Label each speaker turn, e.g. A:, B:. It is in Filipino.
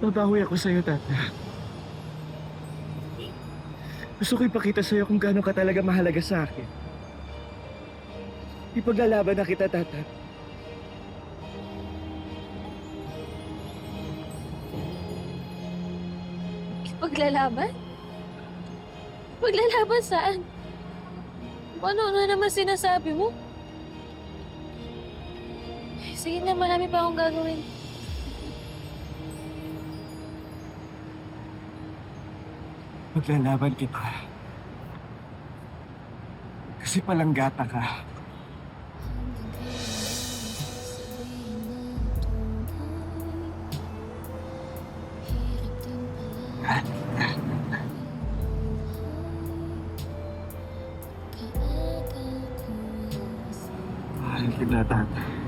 A: Babawi ako sa'yo, Tata. Gusto ko ipakita sa'yo kung gaano ka talaga mahalaga sa akin. Ipaglalaban na kita, Tata.
B: Paglalaban? Paglalaban saan? Ano na naman sinasabi mo? Sige na, marami pa akong gagawin.
A: Maglalaban kita. Kasi palanggata ka. Mahal kita, Tata.